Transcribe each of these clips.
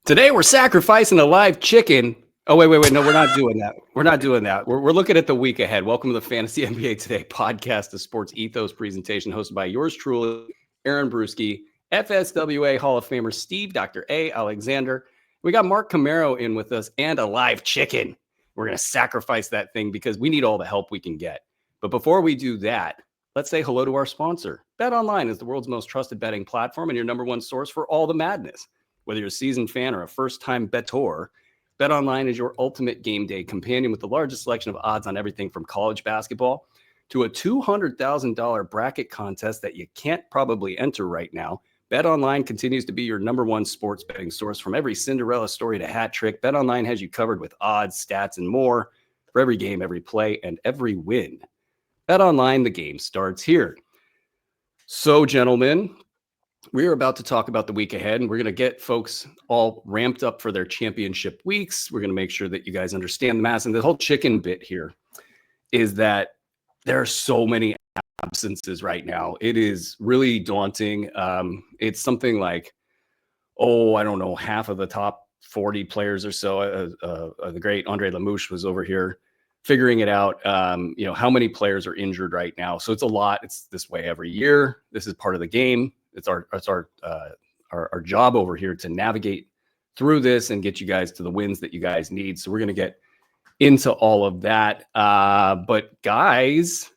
Today we're sacrificing a live chicken. Oh, wait. No, we're not doing that. We're not doing that. We're looking at the week ahead. Welcome to the Fantasy NBA Today podcast, the sports ethos presentation hosted by yours truly, Aaron Bruski, FSWA Hall of Famer Steve, Dr. A. Alexander. We got Mark Camaro in with us and a live chicken. We're going to sacrifice that thing because we need all the help we can get. But before we do that, let's say hello to our sponsor. BetOnline is the world's most trusted betting platform and your number one source for all the madness. Whether you're a seasoned fan or a first-time bettor, BetOnline is your ultimate game day companion with the largest selection of odds on everything from college basketball to a $200,000 bracket contest that you can't probably enter right now. BetOnline continues to be your number one sports betting source. From every Cinderella story to hat trick, BetOnline has you covered with odds, stats, and more for every game, every play, and every win. BetOnline, the game starts here. So, gentlemen, we are about to talk about the week ahead, and we're going to get folks all ramped up for their championship weeks. We're going to make sure that you guys understand the mass. And the whole chicken bit here is that there are so many absences right now. It is really daunting. It's something like, I don't know, half of the top 40 players or so. The great Andre Lamouche was over here figuring it out. How many players are injured right now. So it's a lot. It's this way every year. This is part of the game. It's our job over here to navigate through this and get you guys to the wins that you guys need. So we're going to get into all of that. But guys,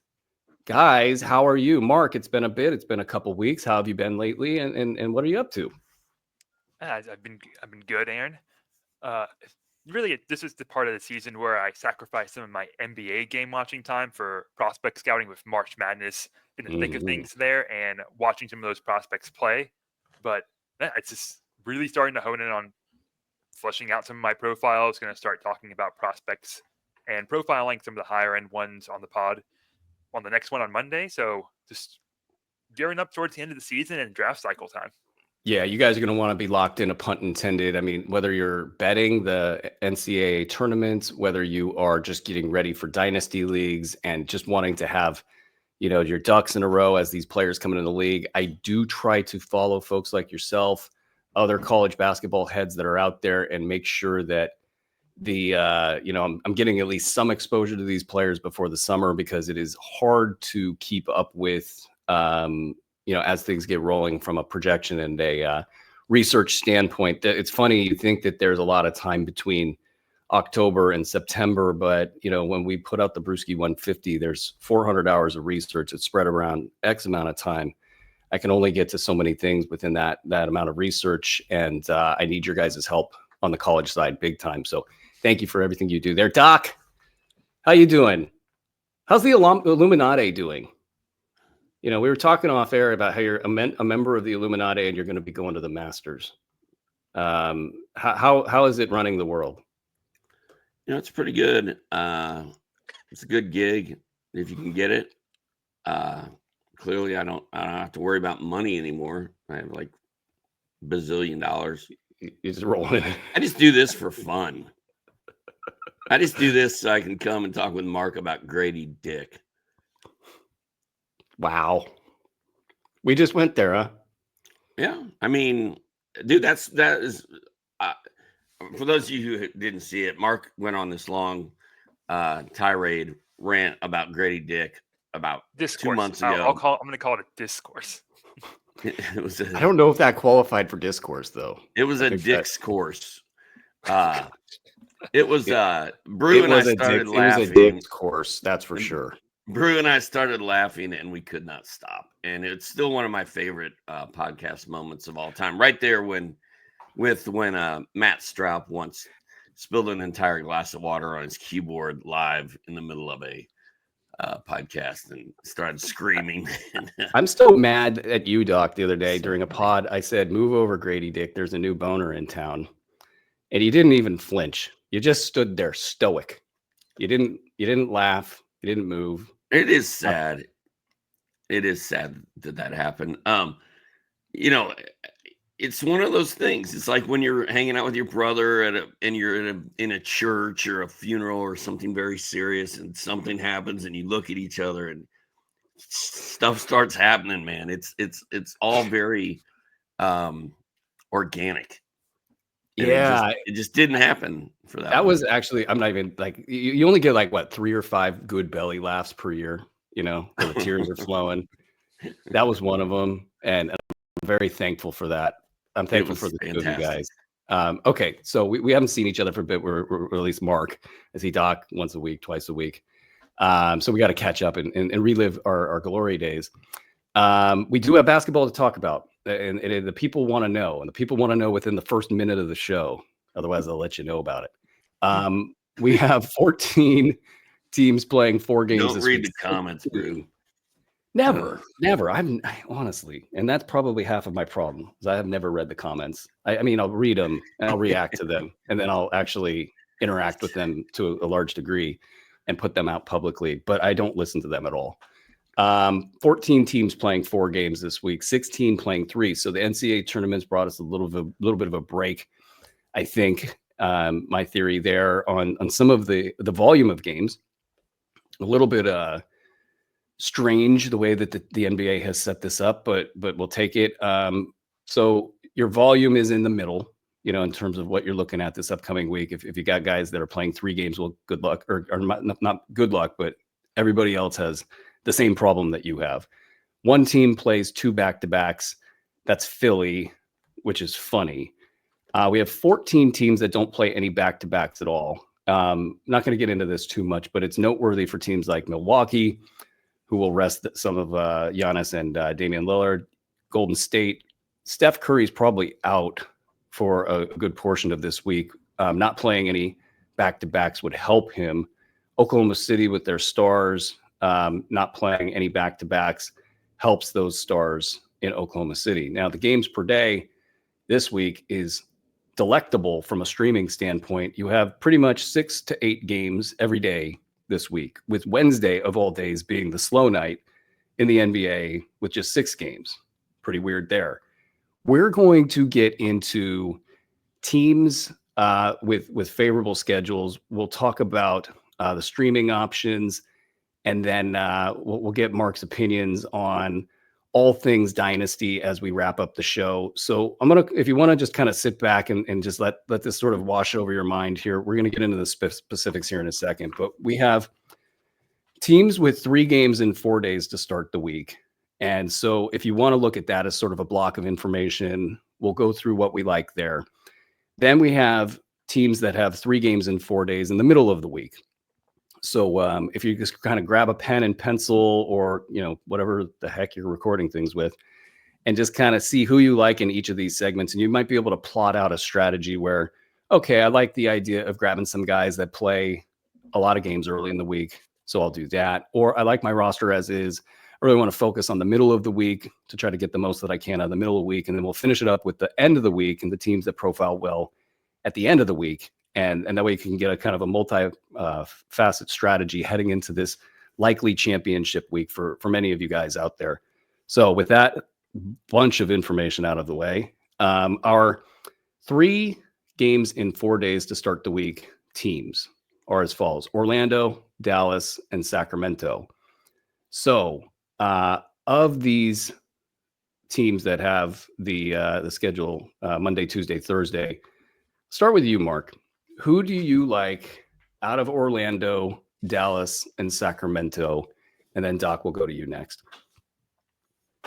how are you? Mark, it's been a bit. It's been a couple weeks. How have you been lately? And what are you up to? I've been good, Aaron. Really, this is the part of the season where I sacrifice some of my NBA game watching time for prospect scouting with March Madness in the thick of things there and watching some of those prospects play. But it's just really starting to hone in on fleshing out some of my profiles. Going to start talking about prospects and profiling some of the higher end ones on the pod on the next one on Monday. So just gearing up towards the end of the season and draft cycle time. Yeah, you guys are going to want to be locked in, a punt intended. I mean, whether you're betting the NCAA tournaments, whether you are just getting ready for Dynasty leagues and just wanting to have, your ducks in a row as these players come into the league, I do try to follow folks like yourself, other college basketball heads that are out there, and make sure that I'm getting at least some exposure to these players before the summer, because it is hard to keep up with, as things get rolling from a projection and a research standpoint. It's funny, you think that there's a lot of time between October and September, but when we put out the Bruski 150, there's 400 hours of research. It's spread around X amount of time. I can only get to so many things within that amount of research, and I need your guys' help on the college side big time. So thank you for everything you do there. Doc, how you doing? How's the Illuminati doing? We were talking off air about how you're a member of the Illuminati and you're going to be going to the Masters. How is it running the world? It's pretty good. It's a good gig if you can get it. Clearly, I don't have to worry about money anymore. I have like bazillion dollars. You just rolling. I just do this for fun. I just do this so I can come and talk with Mark about Grady Dick. Wow. We just went there, huh? Yeah. I mean, dude, that is for those of you who didn't see it, Mark went on this long tirade rant about Grady Dick about discourse. 2 months ago. I'm going to call it a discourse. I don't know if that qualified for discourse, though. It was a Dick's course. It was Brew and I started laughing. It was a Dick's course, that's for sure. Brew and I started laughing, and we could not stop. And it's still one of my favorite podcast moments of all time. Right there when Matt Straub once spilled an entire glass of water on his keyboard live in the middle of a podcast and started screaming. I'm still mad at you, Doc. The other day during a pod, I said, "Move over, Grady Dick. There's a new boner in town," and you didn't even flinch. You just stood there stoic. You didn't laugh. You didn't move. It is sad. It is sad that happened. It's one of those things. It's like when you're hanging out with your brother and you're in a church or a funeral or something very serious, and something happens, and you look at each other and stuff starts happening. Man, it's all very organic. And it just didn't happen for that. That was actually, I'm not even like, you only get like what, 3 or 5 good belly laughs per year, where the tears are flowing. That was one of them. And I'm very thankful for that. I'm thankful for the two of you guys. Okay. So we haven't seen each other for a bit. We're at least Mark, as he doc once a week, twice a week. So we got to catch up and relive our glory days. We do have basketball to talk about, and the people want to know, and the people want to know within the first minute of the show. Otherwise, I'll let you know about it. We have 14 teams playing 4 games. Don't read the comments, Brew. Never. I'm honestly, and that's probably half of my problem, is I have never read the comments. I mean, I'll read them and I'll react to them, and then I'll actually interact with them to a large degree and put them out publicly, but I don't listen to them at all. 14 teams playing 4 games this week, 16 playing 3. So the NCAA tournaments brought us a little bit of a break. I think my theory there on some of the volume of games, a little bit strange the way that the NBA has set this up, but we'll take it. So your volume is in the middle, in terms of what you're looking at this upcoming week. If you got guys that are playing 3 games, well, good luck, or not good luck, but everybody else has the same problem that you have. One team plays 2 back-to-backs. That's Philly, which is funny. We have 14 teams that don't play any back-to-backs at all. Not going to get into this too much, but it's noteworthy for teams like Milwaukee, who will rest some of Giannis and Damian Lillard. Golden State, Steph Curry's probably out for a good portion of this week. Not playing any back-to-backs would help him. Oklahoma City with their stars, not playing any back-to-backs helps those stars in Oklahoma City. Now, the games per day this week is delectable from a streaming standpoint. You have pretty much 6 to 8 games every day this week, with Wednesday of all days being the slow night in the NBA with just 6 games. Pretty weird there. We're going to get into teams with favorable schedules. We'll talk about the streaming options, and then we'll get Mark's opinions on all things Dynasty as we wrap up the show. So if you want to just kind of sit back and just let this sort of wash over your mind here, we're going to get into the specifics here in a second. But we have teams with 3 games in 4 days to start the week. And so if you want to look at that as sort of a block of information, we'll go through what we like there. Then we have teams that have 3 games in 4 days in the middle of the week. So if you just kind of grab a pen and pencil, or whatever the heck you're recording things with, and just kind of see who you like in each of these segments, and you might be able to plot out a strategy where, okay, I like the idea of grabbing some guys that play a lot of games early in the week, so I'll do that. Or I like my roster as is. I really want to focus on the middle of the week to try to get the most that I can out of the middle of the week, and then we'll finish it up with the end of the week and the teams that profile well at the end of the week. And that way you can get a kind of a multi-facet strategy heading into this likely championship week for many of you guys out there. So with that bunch of information out of the way, our 3 games in 4 days to start the week teams are as follows: Orlando, Dallas, and Sacramento. So of these teams that have the schedule Monday, Tuesday, Thursday, start with you, Mark. Who do you like out of Orlando, Dallas, and Sacramento? And then Doc, will go to you next.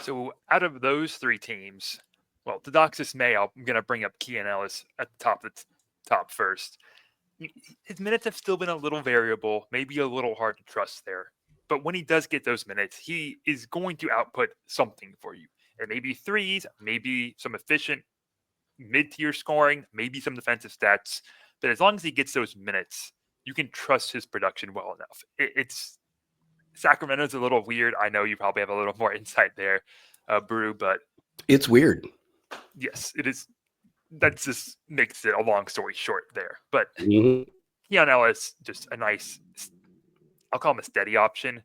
So out of those 3 teams, well, to Doc's dismay, I'm going to bring up Keon Ellis at the top first. His minutes have still been a little variable, maybe a little hard to trust there. But when he does get those minutes, he is going to output something for you. And maybe threes, maybe some efficient mid-tier scoring, maybe some defensive stats. But as long as he gets those minutes, you can trust his production well enough. Sacramento's a little weird. I know you probably have a little more insight there, Brew, but it's weird. Yes, it is. That just makes it a long story short there. But Keon Ellis, just a nice, I'll call him a steady option.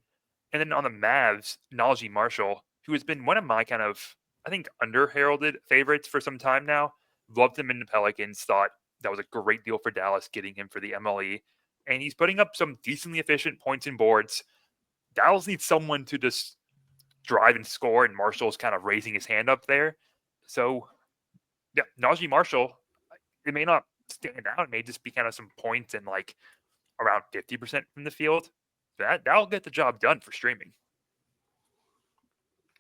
And then on the Mavs, Najee Marshall, who has been one of my kind of, I think, under-heralded favorites for some time now. Loved him in the Pelicans, thought that was a great deal for Dallas, getting him for the MLE. And he's putting up some decently efficient points and boards. Dallas needs someone to just drive and score, and Marshall's kind of raising his hand up there. So, yeah, Najee Marshall It may not stand out. It may just be kind of some points and like around 50% from the field. That'll get the job done for streaming.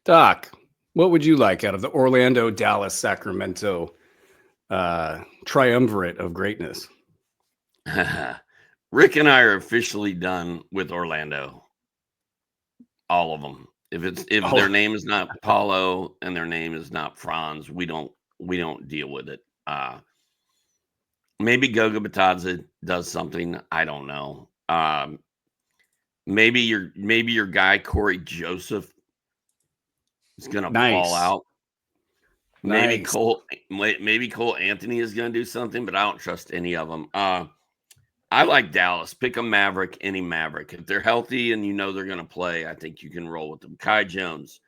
Doc, what would you like out of the Orlando, Dallas, Sacramento triumvirate of greatness? Rick and I are officially done with Orlando. All of them. If their name is not Paulo and their name is not Franz, we don't deal with it. Maybe Goga Batadze does something. I don't know. Maybe your guy Corey Joseph is gonna fall out. Maybe Cole Anthony is gonna do something, but I don't trust any of them. I like Dallas. Pick a Maverick, any Maverick. If they're healthy and you know they're going to play, I think you can roll with them. Kai Jones,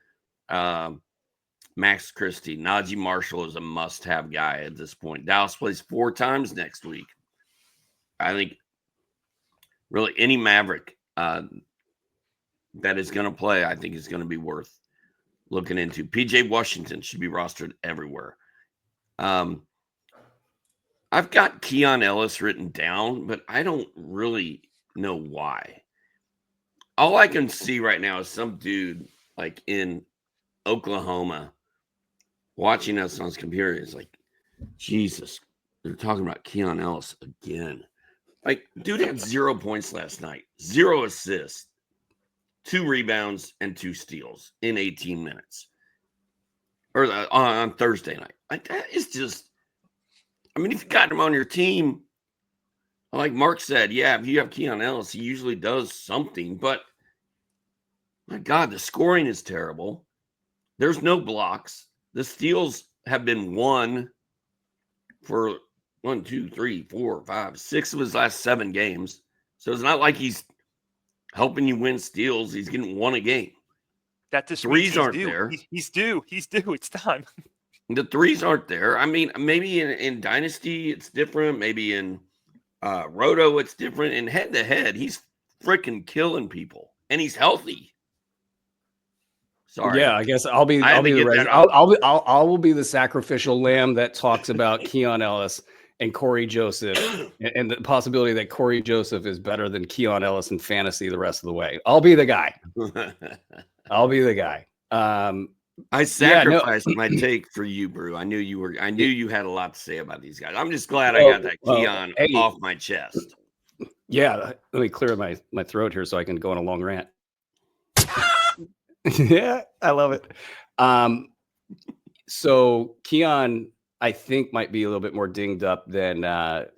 Max Christie, Najee Marshall is a must-have guy at this point. Dallas plays 4 times next week. I think really any Maverick that is going to play, I think is going to be worth looking into. PJ Washington should be rostered everywhere. I've got Keon Ellis written down, but I don't really know why. All I can see right now is some dude like in Oklahoma watching us on his computer. Is like, Jesus, they're talking about Keon Ellis again. Like, dude had 0 points last night, 0 assists, 2 rebounds, and 2 steals in 18 minutes. Or on Thursday night. Like, that is just... I mean, if you got him on your team, like Mark said, yeah, if you have Keon Ellis, he usually does something. But, my God, the scoring is terrible. There's no blocks. The steals have been won for 1, 2, 3, 4, 5, 6 of his last 7 games. So it's not like he's helping you win steals. He's getting 1 a game. That just threes aren't due. there. He's due. It's time. The threes aren't there. I mean, maybe in Dynasty it's different. Maybe in Roto it's different. In head-to-head, he's freaking killing people, and he's healthy. Sorry. Yeah, I guess I'll be the will be the sacrificial lamb that talks about Keon Ellis and Corey Joseph and the possibility that Corey Joseph is better than Keon Ellis in fantasy the rest of the way. I'll be the guy. I sacrificed my take for you, Brew. I knew you had a lot to say about these guys. I'm just glad I got that Keon off my chest. Yeah, let me clear my throat here so I can go on a long rant. Yeah, I love it. So Keon, I think, might be a little bit more dinged up than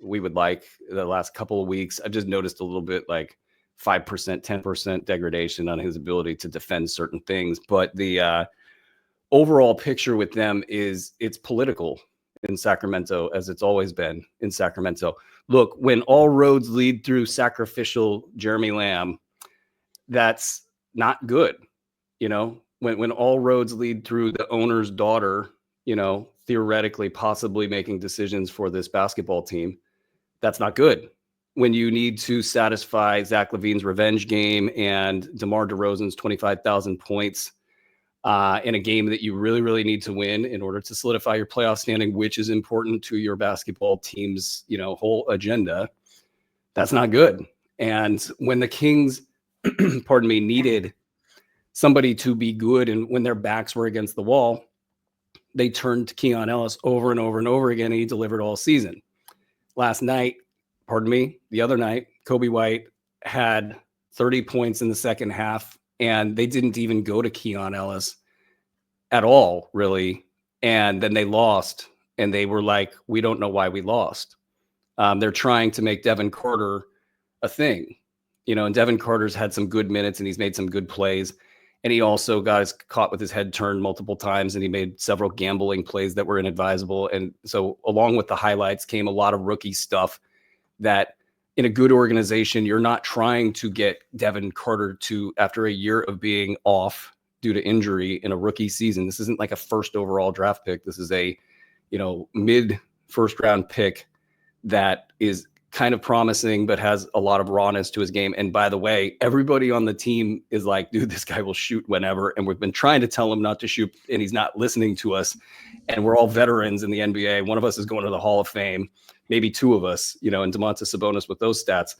we would like the last couple of weeks. I've just noticed a little bit like 5%, 10% degradation on his ability to defend certain things. But the overall picture with them is it's political in Sacramento, as it's always been in Sacramento. Look, when all roads lead through sacrificial Jeremy Lamb, that's not good. You know, when all roads lead through the owner's daughter, you know, theoretically possibly making decisions for this basketball team, that's not good. When you need to satisfy Zach LaVine's revenge game and DeMar DeRozan's 25,000 points in a game that you really, really need to win in order to solidify your playoff standing, which is important to your basketball team's, you know, whole agenda, that's not good. And when the Kings, pardon me, needed somebody to be good, and when their backs were against the wall, they turned to Keon Ellis over and over and over again, and he delivered all season. Last night, the other night, Kobe White had 30 points in the second half, and they didn't even go to Keon Ellis at all, really. And then they lost, and they were like, we don't know why we lost. They're trying to make Devin Carter a thing, you know, and Devin Carter's had some good minutes, and he's made some good plays. And he also got caught with his head turned multiple times, and he made several gambling plays that were inadvisable. And so along with the highlights came a lot of rookie stuff that in a good organization, you're not trying to get Devin Carter to, after a year of being off due to injury in a rookie season. This isn't like a first overall draft pick. This is a, you know, mid first round pick that is kind of promising, but has a lot of rawness to his game. And by the way, everybody on the team is like, dude, this guy will shoot whenever. And we've been trying to tell him not to shoot, and he's not listening to us. And we're all veterans in the NBA. One of us is going to the Hall of Fame, maybe two of us, and Domantas Sabonis with those stats.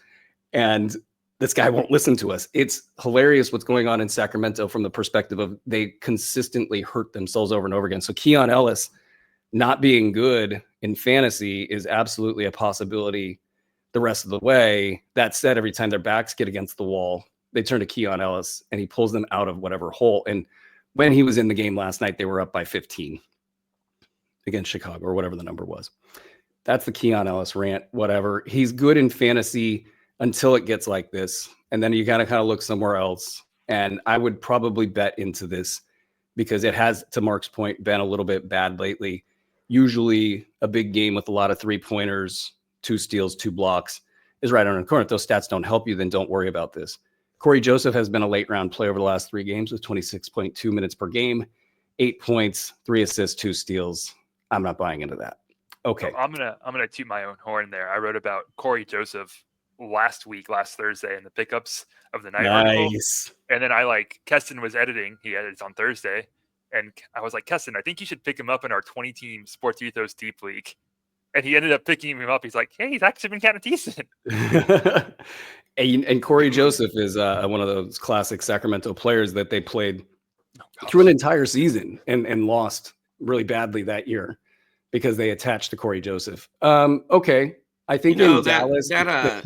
And this guy won't listen to us. It's hilarious what's going on in Sacramento from the perspective of they consistently hurt themselves over and over again. So Keon Ellis not being good in fantasy is absolutely a possibility the rest of the way. That said, every time their backs get against the wall, they turn to Keon Ellis and he pulls them out of whatever hole. And when he was in the game last night, they were up by 15 against Chicago or whatever the number was. That's the Keon Ellis rant, whatever. He's good in fantasy until it gets like this. And then you got to kind of look somewhere else. And I would probably bet into this because it has, to Mark's point, been a little bit bad lately. Usually a big game with a lot of 3-pointers, 2 steals, 2 blocks is right on the corner. If those stats don't help you, then don't worry about this. Corey Joseph has been a late round play over the last 3 games with 26.2 minutes per game, 8 points, 3 assists, 2 steals. I'm not buying into that. Okay. So I'm gonna toot my own horn there. I wrote about Corey Joseph last Thursday in the pickups of the night article. And then Keston was editing. He edits on Thursday. And I was like, Keston, I think you should pick him up in our 20-team Sports Ethos Deep League. And he ended up picking him up. He's like, hey, he's actually been kind of decent. And Corey Joseph is one of those classic Sacramento players that they played through an entire season and lost really badly that year because they attached to Corey Joseph. Okay. I think in Dallas. That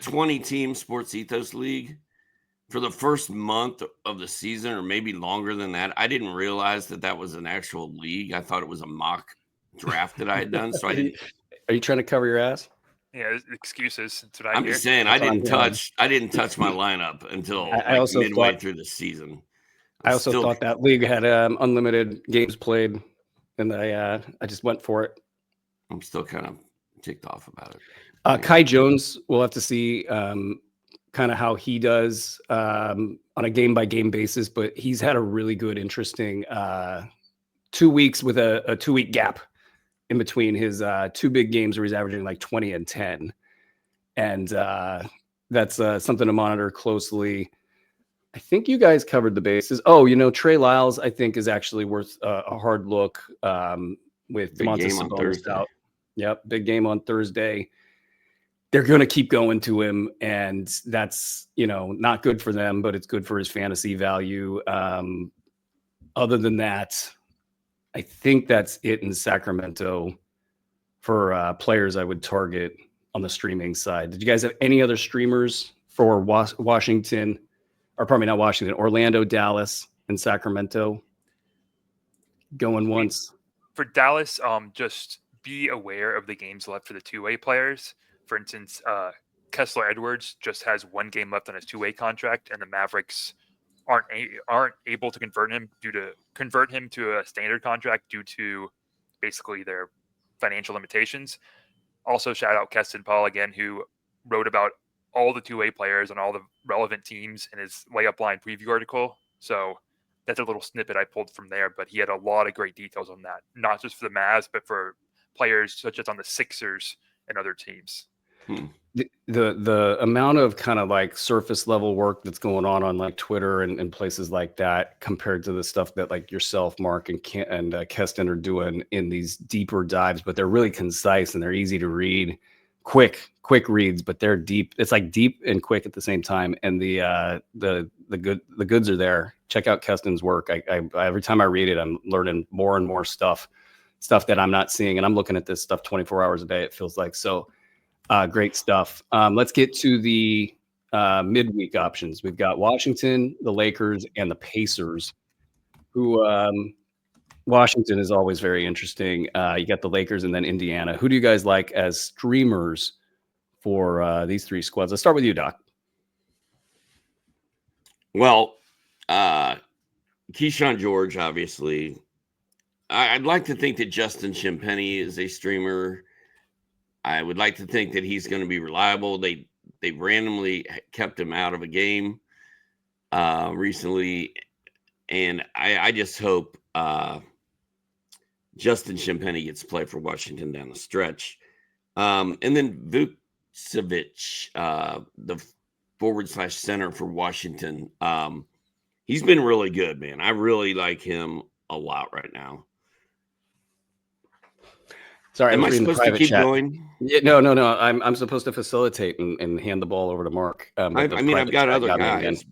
20-team Sports Ethos League, for the first month of the season, or maybe longer than that, I didn't realize that was an actual league. I thought it was a mock draft that I had done. So I didn't. Are you trying to cover your ass? Yeah, excuses. That's what I'm just saying. I didn't touch my lineup until midway through the season. I also thought that league had unlimited games played, and I just went for it. I'm still kind of ticked off about it. Kai Jones, we'll have to see kind of how he does on a game-by-game basis, but he's had a really good, interesting 2 weeks with a 2-week gap in between his 2 big games where he's averaging like 20 and 10. And that's something to monitor closely. I think you guys covered the bases. Oh, Trey Lyles, I think, is actually worth a hard look with Domantas Sabonis out. Yep, big game on Thursday. They're going to keep going to him, and that's, not good for them, but it's good for his fantasy value. Other than that, I think that's it in Sacramento for players I would target on the streaming side. Did you guys have any other streamers for Washington, or pardon me, not Washington, Orlando, Dallas, and Sacramento going once? For Dallas, just be aware of the games left for the two-way players. For instance, Kessler Edwards just has 1 game left on his 2-way contract, and the Mavericks aren't able to convert him to a standard contract due to basically their financial limitations. Also, shout out Keston Paul again, who wrote about all the 2-way players on all the relevant teams in his layup line preview article. So that's a little snippet I pulled from there, but he had a lot of great details on that, not just for the Mavs, but for players such as on the Sixers and other teams. The amount of kind of like surface level work that's going on like Twitter and places like that compared to the stuff that like yourself, Mark, and Keston are doing in these deeper dives, but they're really concise and they're easy to read, quick reads, but they're deep. It's like deep and quick at the same time. And the goods are there. Check out Keston's work. I every time I read it, I'm learning more and more stuff that I'm not seeing. And I'm looking at this stuff 24 hours a day. It feels like. So great stuff. Let's get to the midweek options. We've got Washington, the Lakers, and the Pacers, who Washington is always very interesting. You got the Lakers and then Indiana. Who do you guys like as streamers for these 3 squads? Let's start with you, Doc. Well, Keyshawn George, obviously. I'd like to think that Justin Champagnie is a streamer. I would like to think that he's going to be reliable. They randomly kept him out of a game recently, and I just hope Justin Champagnie gets to play for Washington down the stretch. And then Vucevic, the forward/center for Washington. He's been really good, man. I really like him a lot right now. Sorry, Am I I was reading the supposed to private keep chat. going? Yeah, no. I'm supposed to facilitate and hand the ball over to Mark. But the I mean, I've private got chat other got me again. guys.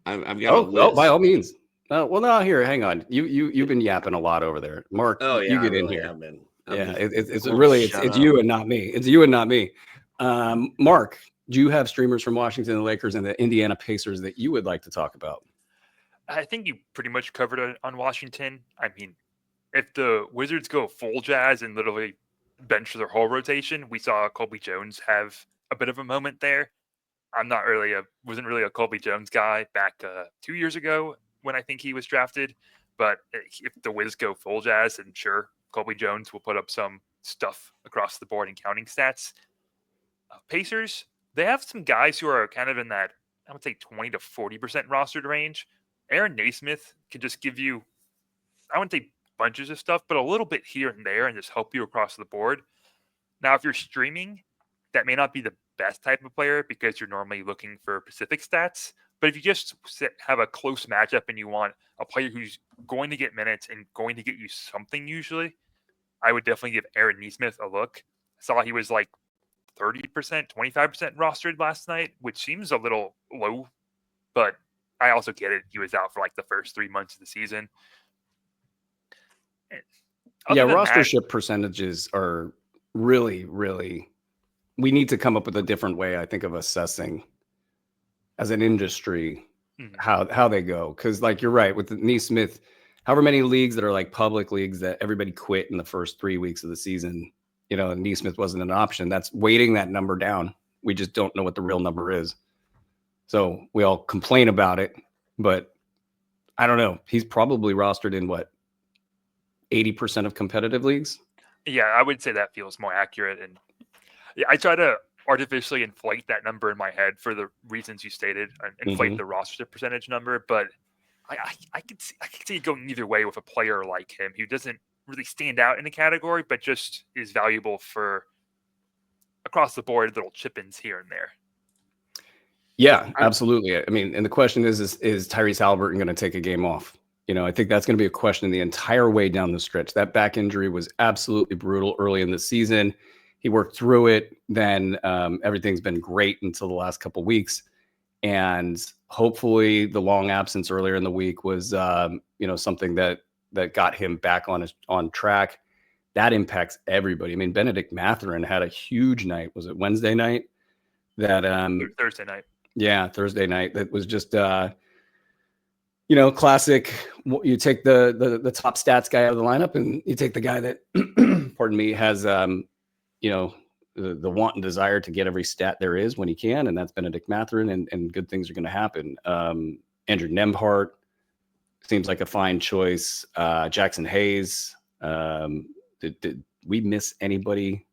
I've got a list. Oh, by all means. Well, no, here, hang on. You've been yapping a lot over there, Mark. Oh yeah, you get I in really here. have been. It's Well, really shut it's up. you and not me. It's you and not me. Mark, do you have streamers from Washington, the Lakers, and the Indiana Pacers that you would like to talk about? I think you pretty much covered it on Washington. I mean, if the Wizards go full Jazz and literally bench their whole rotation, we saw Colby Jones have a bit of a moment there. I'm not really wasn't really a Colby Jones guy back 2 years ago when I think he was drafted. But if the Wiz go full Jazz, then sure, Colby Jones will put up some stuff across the board in counting stats. Pacers, they have some guys who are kind of in that, I would say 20 to 40% rostered range. Aaron Naismith can just give you, I wouldn't say bunches of stuff, but a little bit here and there and just help you across the board. Now, if you're streaming, that may not be the best type of player because you're normally looking for specific stats. But if you just have a close matchup and you want a player who's going to get minutes and going to get you something usually, I would definitely give Aaron Naismith a look. I saw he was like 30%, 25% rostered last night, which seems a little low, but I also get it. He was out for like the first 3 months of the season. Yeah, rostership percentages are really, really, we need to come up with a different way, I think, of assessing as an industry how they go. Because like you're right, with the Naismith, however many leagues that are like public leagues that everybody quit in the first 3 weeks of the season, you know, and Naismith wasn't an option. That's weighting that number down. We just don't know what the real number is. So we all complain about it, but I don't know. He's probably rostered in what, 80% of competitive leagues? Yeah, I would say that feels more accurate. And yeah, I try to artificially inflate that number in my head for the reasons you stated, and inflate the roster percentage number. But I could see it going either way with a player like him who doesn't really stand out in a category, but just is valuable for across the board little chip-ins here and there. Yeah, absolutely. I mean, and the question is Tyrese Halliburton going to take a game off? You know, I think that's going to be a question the entire way down the stretch. That back injury was absolutely brutal early in the season. He worked through it. Then everything's been great until the last couple of weeks. And hopefully the long absence earlier in the week was, something that got him back on track. That impacts everybody. I mean, Benedict Mathurin had a huge night. Was it Wednesday night? That Thursday night. Yeah, Thursday night. That was just classic. You take the top stats guy out of the lineup, and you take the guy that, pardon me, has the want and desire to get every stat there is when he can, and that's Benedict Mathurin, and good things are going to happen. Andrew Nembhard seems like a fine choice. Jackson Hayes. Did we miss anybody?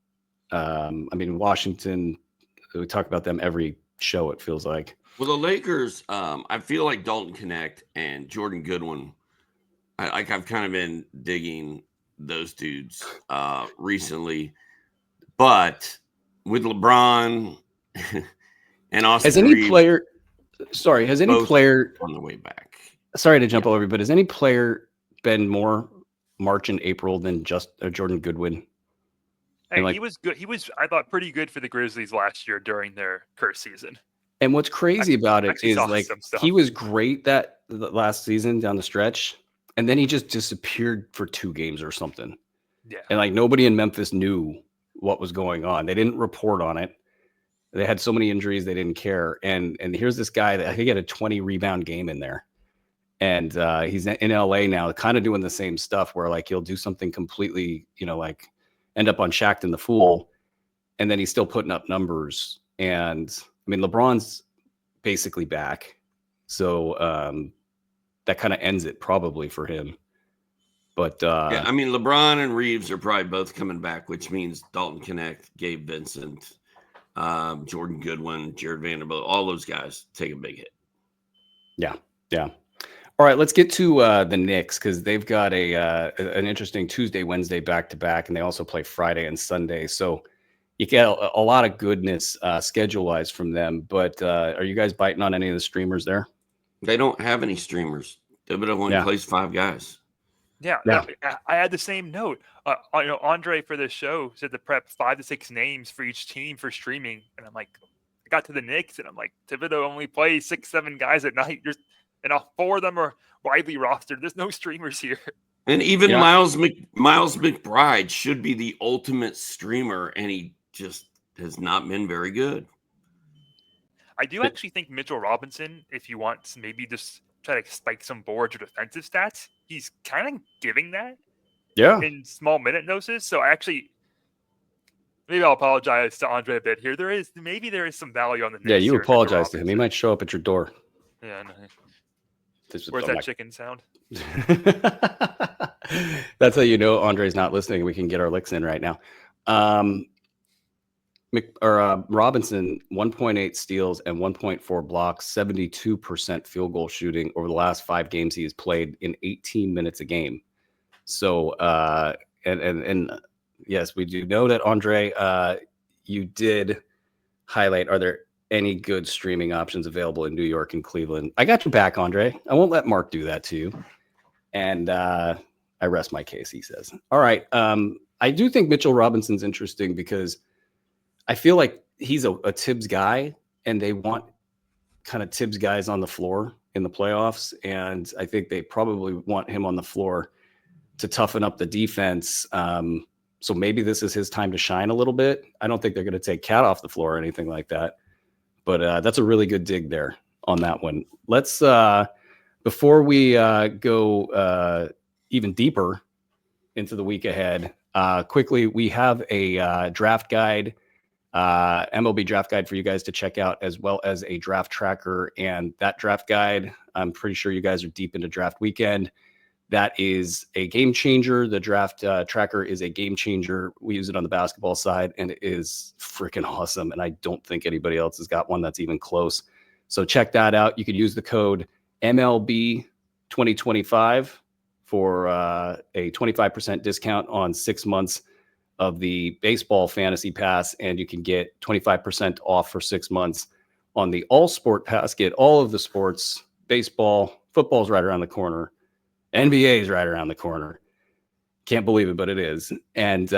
I mean, Washington. We talk about them every show, it feels like. Well, the Lakers, I feel like Dalton Connect and Jordan Goodwin. I've kind of been digging those dudes recently, but with LeBron and Austin, has any Reeves, player on the way back? Sorry to jump over, but has any player been more March and April than just Jordan Goodwin? Hey, he was good. He was, I thought, pretty good for the Grizzlies last year during their curse season. And what's crazy about it is like he was great the last season down the stretch, and then he just disappeared for 2 games or something. Yeah. And like nobody in Memphis knew what was going on. They didn't report on it. They had so many injuries they didn't care. And here's this guy that I think he had a 20 rebound game in there. And he's in LA now, kind of doing the same stuff where like he'll do something completely, like end up on Shaqtin' the Fool, and then he's still putting up numbers. And I mean, LeBron's basically back. So that kind of ends it probably for him. But yeah, I mean, LeBron and Reeves are probably both coming back, which means Dalton Connect, Gabe Vincent, Jordan Goodwin, Jared Vanderbilt, all those guys take a big hit. Yeah. All right, let's get to the Knicks because they've got an interesting Tuesday, Wednesday back-to-back, and they also play Friday and Sunday. So you get a lot of goodness schedule-wise from them. But are you guys biting on any of the streamers there? They don't have any streamers. Thibodeau only plays 5 guys. Yeah. I had the same note. Andre for this show said to prep 5 to 6 names for each team for streaming, and I'm like, I got to the Knicks, and I'm like, Thibodeau only plays 6-7 guys at night. And all 4 of them are widely rostered. There's no streamers here. And even Miles McBride should be the ultimate streamer, and he just has not been very good. I do actually think Mitchell Robinson, if you want to maybe just try to spike some boards or defensive stats, he's kind of giving that in small minute doses. So maybe I'll apologize to Andre a bit here. There is some value on the Knicks. Yeah, you apologize to him. He might show up at your door. Yeah, no. Where's that chicken sound? That's how you know Andre's not listening. We can get our licks in right now. Robinson, 1.8 steals and 1.4 blocks, 72% field goal shooting over the last 5 games he has played in 18 minutes a game. So, and yes, we do know that, Andre, you did highlight, are there any good streaming options available in New York and Cleveland? I got your back, Andre. I won't let Mark do that to you. And I rest my case, he says. All right. I do think Mitchell Robinson's interesting because I feel like he's a Tibbs guy, and they want kind of Tibbs guys on the floor in the playoffs. And I think they probably want him on the floor to toughen up the defense. So maybe this is his time to shine a little bit. I don't think they're going to take Cat off the floor or anything like that. But that's a really good dig there on that one. Let's, before we go even deeper into the week ahead, quickly, we have a draft guide, MLB draft guide for you guys to check out, as well as a draft tracker. And that draft guide, I'm pretty sure you guys are deep into draft weekend. That is a game changer. The draft tracker is a game changer. We use it on the basketball side, and it is freaking awesome. And I don't think anybody else has got one that's even close. So check that out. You could use the code MLB 2025 for a 25% discount on 6 months of the baseball fantasy pass, and you can get 25% off for 6 months on the all sport pass. Get all of the sports, baseball, football's right around the corner. NBA is right around the corner. Can't believe it, but it is. And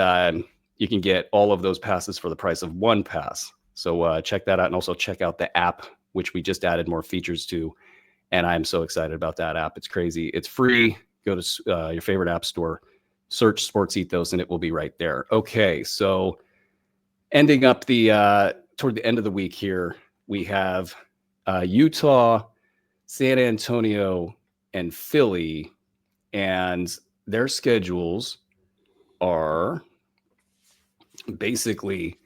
you can get all of those passes for the price of one pass. So check that out. And also check out the app, which we just added more features to. And I'm so excited about that app. It's crazy. It's free. Go to your favorite app store, search Sports Ethos, and it will be right there. Okay, so ending up toward the end of the week here, we have Utah, San Antonio, and Philly. And their schedules are basically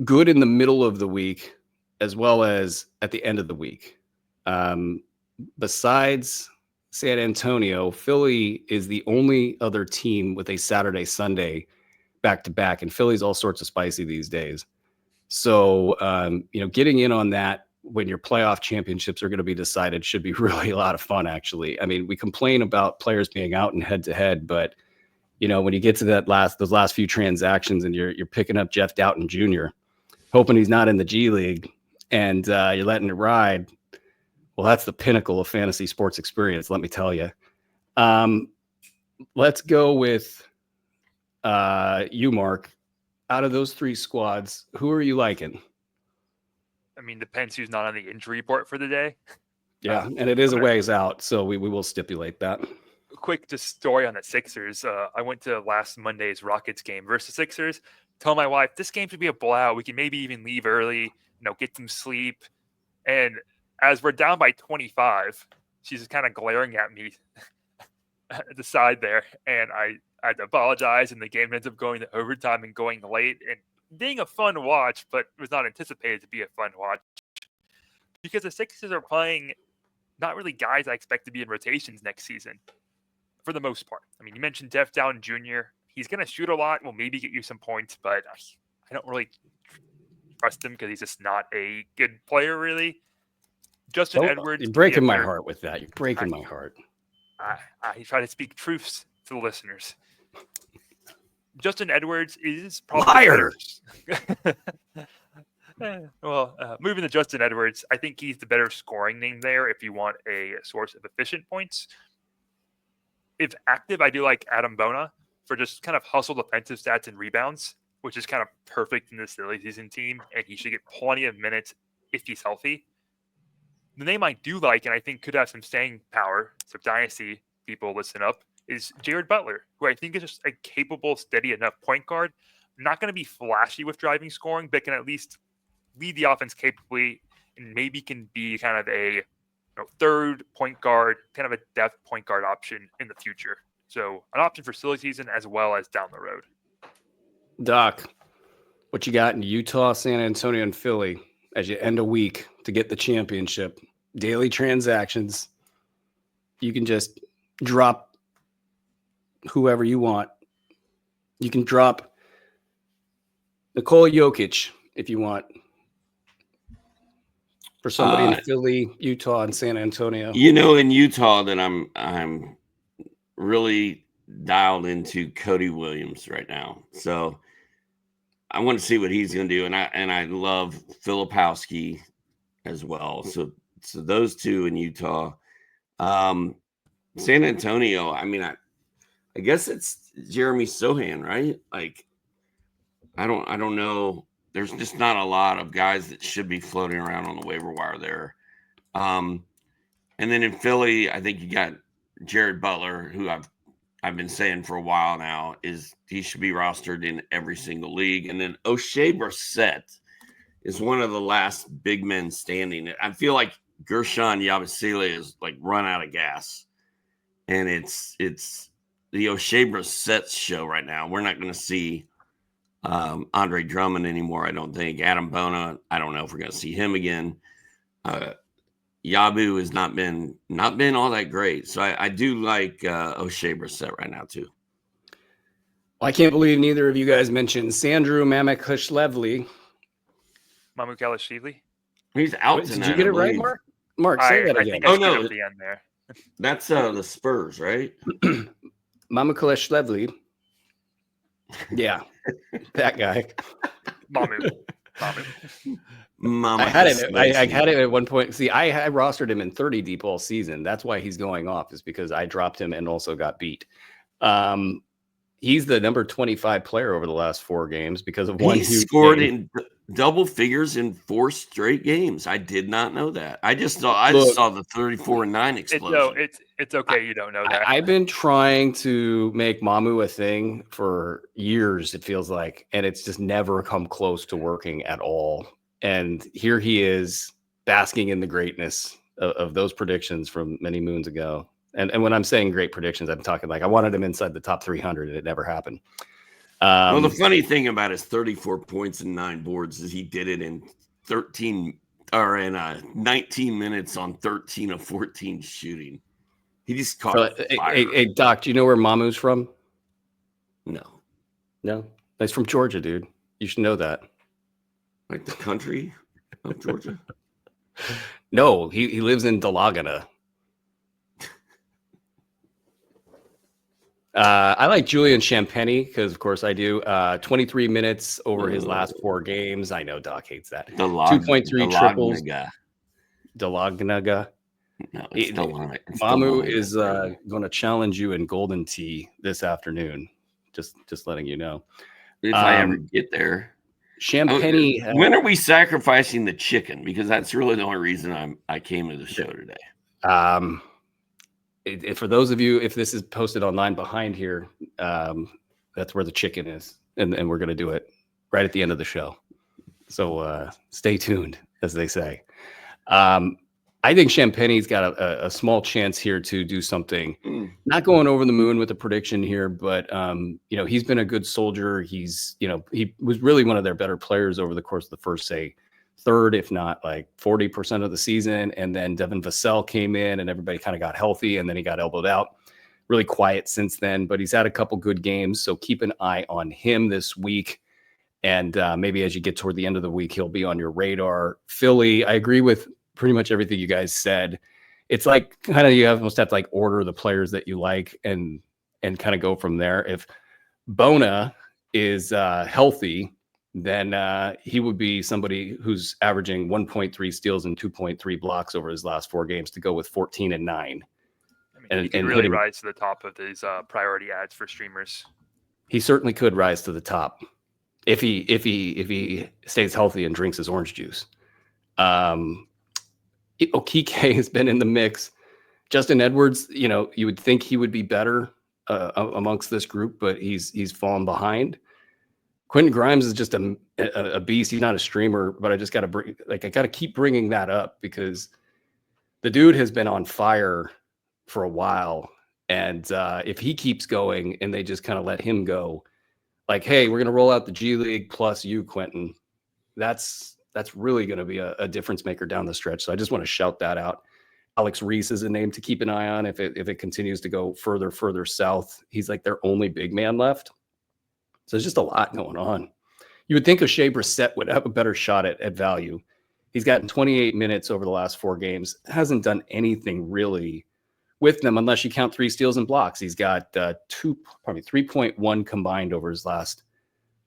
good in the middle of the week as well as at the end of the week. Besides San Antonio, Philly is the only other team with a Saturday, Sunday back-to-back, and Philly's all sorts of spicy these days. So, getting in on that when your playoff championships are going to be decided should be really a lot of fun, actually. I mean, we complain about players being out in head-to-head, but, when you get to those last few transactions and you're picking up Jeff Doughton Jr., hoping he's not in the G League, and you're letting it ride, well, that's the pinnacle of fantasy sports experience, let me tell you. Let's go with you, Mark. Out of those 3 squads, who are you liking? I mean, depends who's not on the injury report for the day. Yeah, and it is a ways out, so we will stipulate that. Quick just story on the Sixers. I went to last Monday's Rockets game versus Sixers. Told my wife, this game should be a blowout. We can maybe even leave early, get some sleep. And as we're down by 25, she's just kind of glaring at me at the side there. And I had to apologize, and the game ends up going to overtime and going late. And being a fun watch, but was not anticipated to be a fun watch because the Sixers are playing not really guys I expect to be in rotations next season for the most part. I mean, you mentioned Jeff Doughton Jr. He's going to shoot a lot, will maybe get you some points, but I don't really trust him because he's just not a good player, really. Justin Edwards. You're breaking my heart with that. You're breaking my heart. I try to speak truths to the listeners. Justin Edwards is probably Liar. Moving to Justin Edwards, I think he's the better scoring name there if you want a source of efficient points. If active, I do like Adam Bona for just kind of hustle defensive stats and rebounds, which is kind of perfect in this silly season team, and he should get plenty of minutes if he's healthy. The name I do like, and I think could have some staying power, so Dynasty people listen up, is Jared Butler, who I think is just a capable, steady enough point guard. Not going to be flashy with driving scoring, but can at least lead the offense capably and maybe can be kind of a third point guard, kind of a depth point guard option in the future. So an option for silly season as well as down the road. Doc, what you got in Utah, San Antonio, and Philly as you end a week to get the championship? Daily transactions. You can just drop whoever you want. You can drop Nikola Jokic if you want. For somebody in Philly, Utah, and San Antonio. In Utah that I'm really dialed into Cody Williams right now. So I want to see what he's going to do, and I love Filipowski as well. So those two in Utah. San Antonio, I guess it's Jeremy Sohan, right? Like I don't know. There's just not a lot of guys that should be floating around on the waiver wire there. And then in Philly, I think you got Jared Butler, who I've been saying for a while now he should be rostered in every single league. And then O'Shea Brissett is one of the last big men standing. I feel like Gershon Yabusele is like run out of gas, and it's the O'Shea Brissett show right now. We're not going to see Andre Drummond anymore, I don't think. Adam Bona, I don't know if we're going to see him again. Yabu has not been all that great. So I do like O'Shea Brissett right now too. Well, I can't believe neither of you guys mentioned Sandro Mamukelashvili. Mamukelashvili? He's out Did tonight. you get it right, Mark? Mark, say that again. I think I at the end there. That's the Spurs, right? Mamukelashvili. Yeah, that guy. Mamu. I had it at one point. See, I rostered him in 30 deep all season. That's why he's going off, is because I dropped him and also got beat. He's the number 25 player over the last 4 games because of one. He scored in double figures in 4 straight games. I did not know that. I just saw the 34-9 explosion. It's okay. You don't know that. I've been trying to make Mamu a thing for years, it feels like, and it's just never come close to working at all. And here he is basking in the greatness of those predictions from many moons ago. And when I'm saying great predictions, I'm talking like I wanted him inside the top 300, and it never happened. Well, the funny thing about his 34 points and 9 boards is he did it in 19 minutes on 13 of 14 shooting. He just caught fire. Hey, Doc, do you know where Mamu's from? No. He's from Georgia, dude. You should know that. Like the country of Georgia? No, he lives in Delagana. I like Julian Champagny because, of course, I do. 23 minutes over his last 4 games. I know Doc hates that. 2.3 triples. Delagnaga. No, it's Mamu is going to challenge you in Golden Tee this afternoon. Just letting you know. If I ever get there. Champagny. When are we sacrificing the chicken? Because that's really the only reason I came to the show today. For those of you, if this is posted online behind here, that's where the chicken is. And we're going to do it right at the end of the show. So stay tuned, as they say. I think Champagny's got a small chance here to do something. Not going over the moon with the prediction here, but he's been a good soldier. He was really one of their better players over the course of the first, say, third, if not like 40% of the season. And then Devin Vassell came in and everybody kind of got healthy, and then he got elbowed out. Really quiet since then, but he's had a couple good games. So keep an eye on him this week. And maybe as you get toward the end of the week, he'll be on your radar. Philly, I agree with pretty much everything you guys said. It's like kind of you almost have to like order the players that you like and kind of go from there. If Bona is healthy, then he would be somebody who's averaging 1.3 steals and 2.3 blocks over his last 4 games to go with 14 and 9. I mean, And, he could and really hitting, rise to the top of these priority ads for streamers. he certainly could rise to the top if he stays healthy and drinks his orange juice. Okike has been in the mix. Justin Edwards, you would think he would be better amongst this group, but he's fallen behind. Quentin Grimes is just a beast. He's not a streamer, but I just got to I got to keep bringing that up because the dude has been on fire for a while. And if he keeps going and they just kind of let him go, like, hey, we're going to roll out the G League plus you, Quentin. That's really going to be a difference maker down the stretch. So I just want to shout that out. Alex Reese is a name to keep an eye on if it continues to go further south. He's like their only big man left. So there's just a lot going on. You would think O'Shea Brissett would have a better shot at value. He's gotten 28 minutes over the last 4 games. Hasn't done anything really with them unless you count 3 steals and blocks. He's got 3.1 combined over his last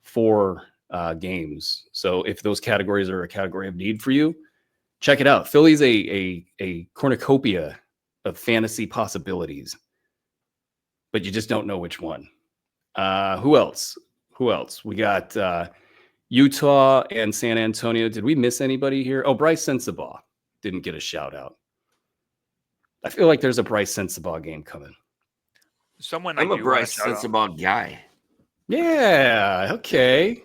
4 games. So if those categories are a category of need for you, check it out. Philly's a cornucopia of fantasy possibilities, but you just don't know which one. Who else? We got Utah and San Antonio. Did we miss anybody here? Oh, Bryce Sensabaugh didn't get a shout out. I feel like there's a Bryce Sensabaugh game coming. I'm a Bryce Sensabaugh guy. Yeah. Okay.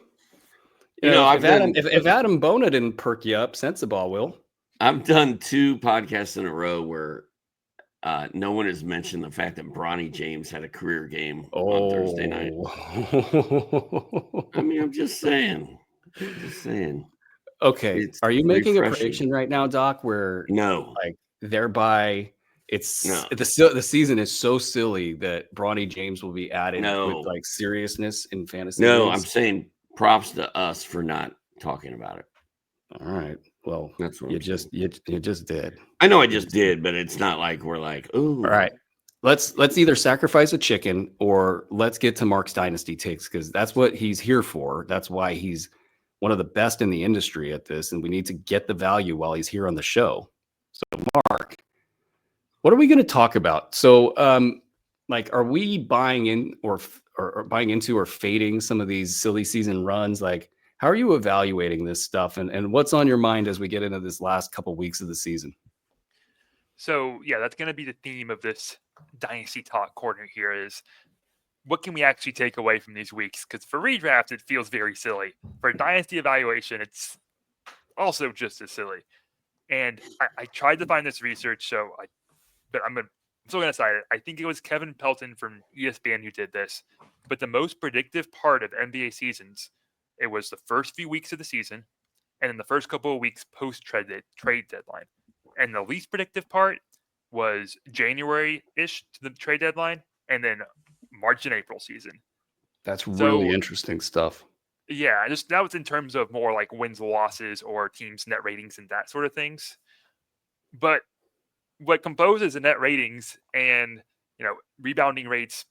If Adam Bona didn't perk you up, Sensabaugh will. I've done 2 podcasts in a row where no one has mentioned the fact that Bronny James had a career game on Thursday night. I mean, I'm just saying. Okay. Are you making a prediction right now, Doc, where no, like thereby the season is so silly that Bronny James will be added with like seriousness in fantasy? No, I'm saying props to us for not talking about it. All right. Well, that's what you just did. I know I just did, but it's not like we're like, ooh. All right. Let's either sacrifice a chicken or let's get to Mark's Dynasty takes because that's what he's here for. That's why he's one of the best in the industry at this, and we need to get the value while he's here on the show. So, Mark, what are we going to talk about? So, are we buying in or buying into or fading some of these silly season runs? Like, how are you evaluating this stuff, and what's on your mind as we get into this last couple weeks of the season? So, yeah, that's going to be the theme of this Dynasty Talk corner here is what can we actually take away from these weeks? Because for redraft, it feels very silly. For Dynasty evaluation, it's also just as silly. And I tried to find this research, but I'm still going to cite it. I think it was Kevin Pelton from ESPN who did this. But the most predictive part of NBA seasons, it was the first few weeks of the season and then the first couple of weeks post-trade deadline. And the least predictive part was January-ish to the trade deadline and then March and April season. That's really interesting stuff. Yeah, just that was in terms of more like wins, losses, or teams' net ratings and that sort of things. But what composes the net ratings and rebounding rates,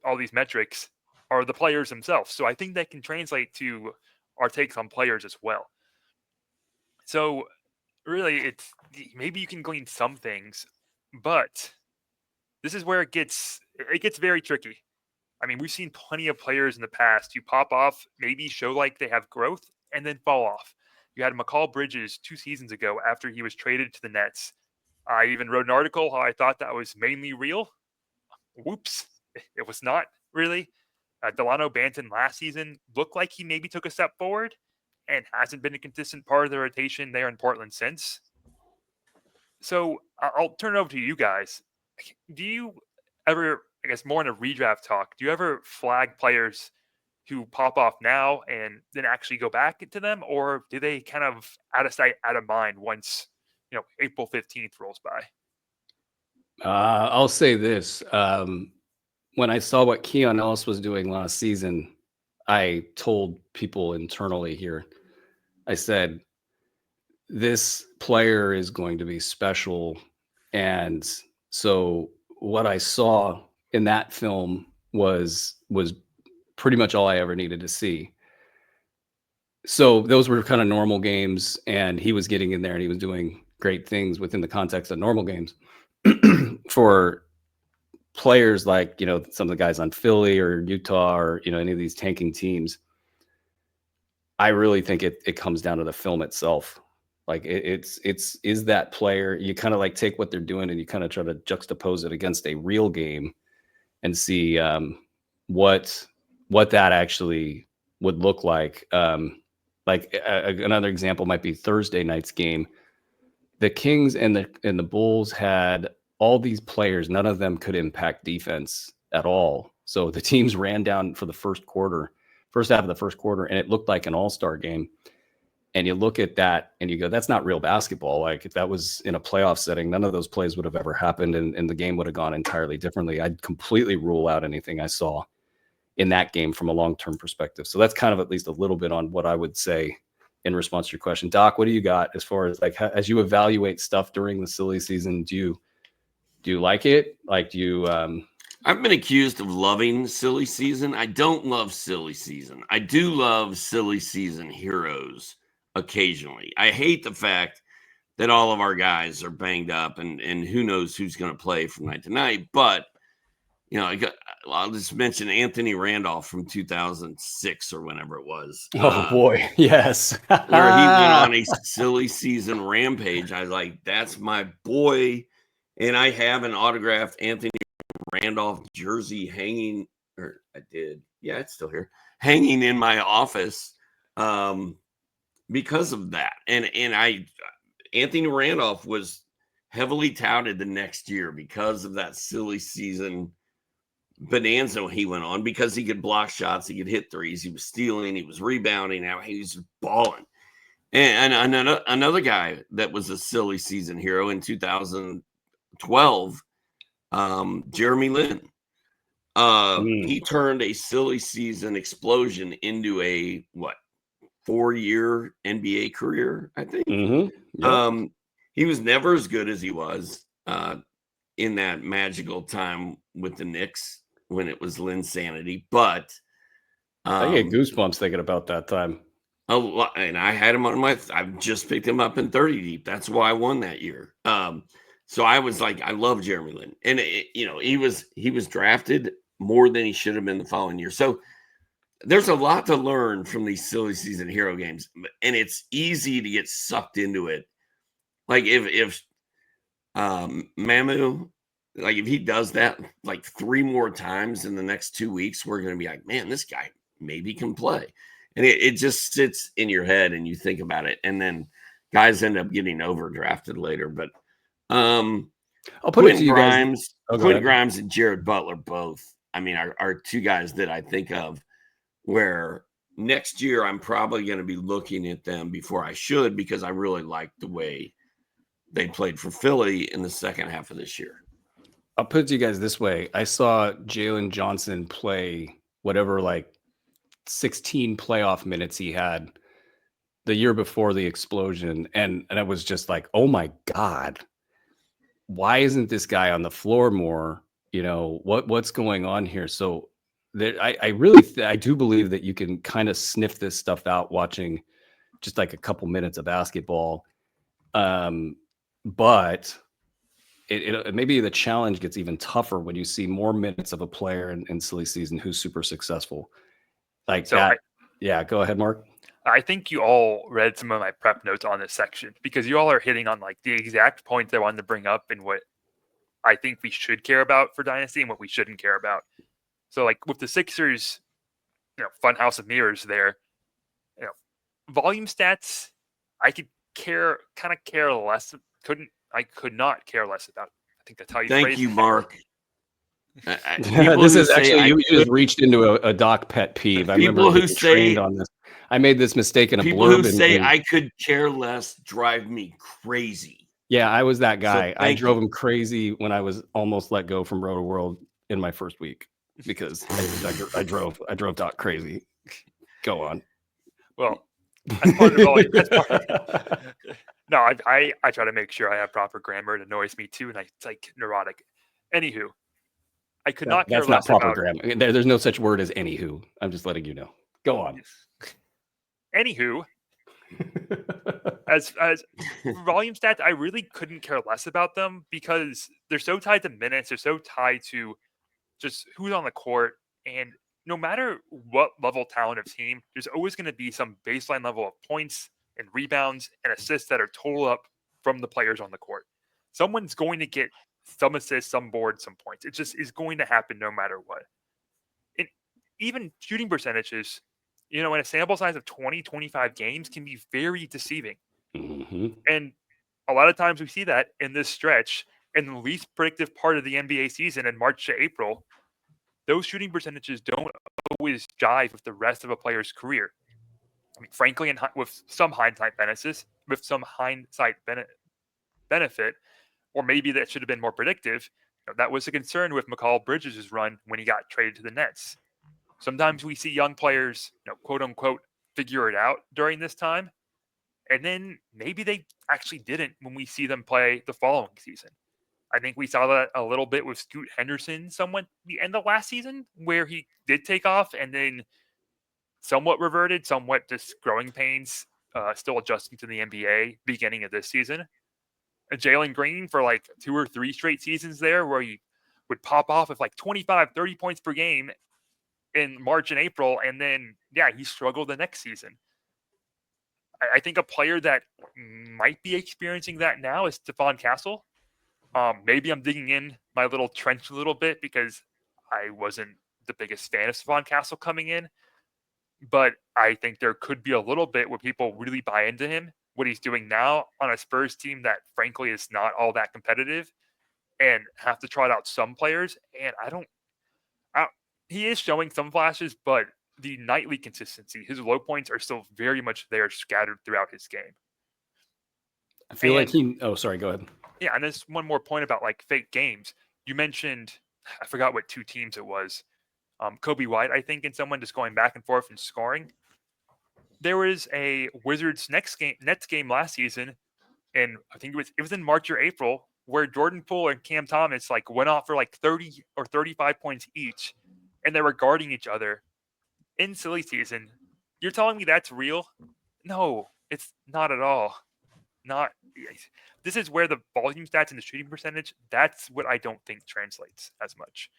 all these metrics, are the players themselves. So I think that can translate to our takes on players as well. So really, it's maybe you can glean some things, but this is where it gets very tricky. I mean, we've seen plenty of players in the past who pop off, maybe show like they have growth, and then fall off. You had McCall Bridges 2 seasons ago after he was traded to the Nets. I even wrote an article how I thought that was mainly real. Whoops, it was not really. Delano Banton last season looked like he maybe took a step forward and hasn't been a consistent part of the rotation there in Portland since. So I'll turn it over to you guys. Do you ever, I guess more in a redraft talk, do you ever flag players who pop off now and then actually go back into them? Or do they kind of out of sight, out of mind once, April 15th rolls by? I'll say this. When I saw what Keon Ellis was doing last season, I told people internally here, I said, this player is going to be special. And so what I saw in that film was pretty much all I ever needed to see. So those were kind of normal games, and he was getting in there and he was doing great things within the context of normal games. For players like, some of the guys on Philly or Utah or, any of these tanking teams, I really think it comes down to the film itself. Like is that player, you kind of like take what they're doing and you kind of try to juxtapose it against a real game and see what that actually would look like. Another example might be Thursday night's game. The Kings and the Bulls had all these players. None of them could impact defense at all. So the teams ran down for the first half of the first quarter, and it looked like an all-star game. And you look at that and you go, that's not real basketball. Like if that was in a playoff setting, none of those plays would have ever happened, and the game would have gone entirely differently. I'd completely rule out anything I saw in that game from a long-term perspective. So that's kind of at least a little bit on what I would say in response to your question. Doc, what do you got as far as like, as you evaluate stuff during the silly season? Do you like it? Like, do you, I've been accused of loving silly season. I don't love silly season. I do love silly season heroes occasionally. I hate the fact that all of our guys are banged up and who knows who's going to play from night to night. But, I'll just mention Anthony Randolph from 2006 or whenever it was. oh boy. Yes. Where he went on a silly season rampage. I was like, that's my boy. And I have an autographed Anthony Randolph jersey hanging, or I did. Yeah, it's still here, hanging in my office because of that. And Anthony Randolph was heavily touted the next year because of that silly season bonanza he went on, because he could block shots, he could hit threes, he was stealing, he was rebounding, now he was balling. And another guy that was a silly season hero in 2012, Jeremy Lin. He turned a silly season explosion into a 4-year NBA career, I think. Yep. He was never as good as he was in that magical time with the Knicks when it was Linsanity, but I get goosebumps thinking about that time. A lot, and I had him on I've just picked him up in 30 deep. That's why I won that year. So I was like, I love Jeremy Lin, and he was drafted more than he should have been the following year. So there's a lot to learn from these silly season hero games, and it's easy to get sucked into it. Like if Mamu, like if he does that like 3 more times in the next 2 weeks, we're going to be like, man, this guy maybe can play. And it just sits in your head and you think about it. And then guys end up getting overdrafted later. But I'll put it to you guys. Quentin Grimes and Jared Butler both, I mean, are 2 guys that I think of where next year I'm probably going to be looking at them before I should, because I really like the way they played for Philly in the second half of this year. I'll put it to you guys this way. I saw Jalen Johnson play whatever, like 16 playoff minutes he had the year before the explosion. And it was just like, oh my God, why isn't this guy on the floor more? What's going on here? So I do believe that you can kind of sniff this stuff out watching just like a couple minutes of basketball. But it maybe the challenge gets even tougher when you see more minutes of a player in silly season who's super successful. Like so that. Go ahead, Mark. I think you all read some of my prep notes on this section, because you all are hitting on like the exact points I wanted to bring up and what I think we should care about for Dynasty and what we shouldn't care about. So like with the Sixers, fun house of mirrors there, volume stats, I could care less. I could not care less about. I think that's how you phrase it. Thank you, Mark. This is actually, you just reached into a Doc pet peeve. I remember who trained on this. I made this mistake in a blurb. People who say I could care less drive me crazy. Yeah, I was that guy. So I drove him crazy when I was almost let go from Roto World in my first week because I drove Doc crazy. Go on. Well, that's part of No, I try to make sure I have proper grammar. It annoys me too, and it's like neurotic. Anywho, I could not care That's not less proper about. grammar. There's no such word as anywho. I'm just letting you know. Go on. Anywho, as volume stats, I really couldn't care less about them because they're so tied to minutes. They're so tied to just who's on the court, and no matter what level talent of team, there's always going to be some baseline level of points and rebounds and assists that are total up from the players on the court. Someone's going to get some assists, some boards, some points. It just is going to happen no matter what. And even shooting percentages, in a sample size of 20, 25 games can be very deceiving. Mm-hmm. And a lot of times we see that in this stretch, in the least predictive part of the NBA season in March to April, those shooting percentages don't always jive with the rest of a player's career. I mean, frankly, with some hindsight benefit, or maybe that should have been more predictive. That was a concern with Mikal Bridges' run when he got traded to the Nets. Sometimes we see young players, quote unquote, figure it out during this time, and then maybe they actually didn't when we see them play the following season. I think we saw that a little bit with Scoot Henderson somewhat the end of last season, where he did take off and then somewhat reverted, somewhat just growing pains, still adjusting to the NBA beginning of this season. And Jalen Green for like 2 or 3 straight seasons there where he would pop off with like 25, 30 points per game in March and April. And then, he struggled the next season. I think a player that might be experiencing that now is Stephon Castle. Maybe I'm digging in my little trench a little bit because I wasn't the biggest fan of Stephon Castle coming in. But I think there could be a little bit where people really buy into him, what he's doing now on a Spurs team that, frankly, is not all that competitive and have to trot out some players. And he is showing some flashes, but the nightly consistency, his low points are still very much there scattered throughout his game. I feel like sorry, go ahead. Yeah, and there's one more point about like fake games. You mentioned, I forgot what 2 teams it was. Kobe White, I think, and someone just going back and forth and scoring. There was a Wizards Nets game last season, and I think it was in March or April, where Jordan Poole and Cam Thomas like went off for like 30 or 35 points each, and they were guarding each other in silly season. You're telling me that's real? No, it's not at all. This is where the volume stats and the shooting percentage, that's what I don't think translates as much.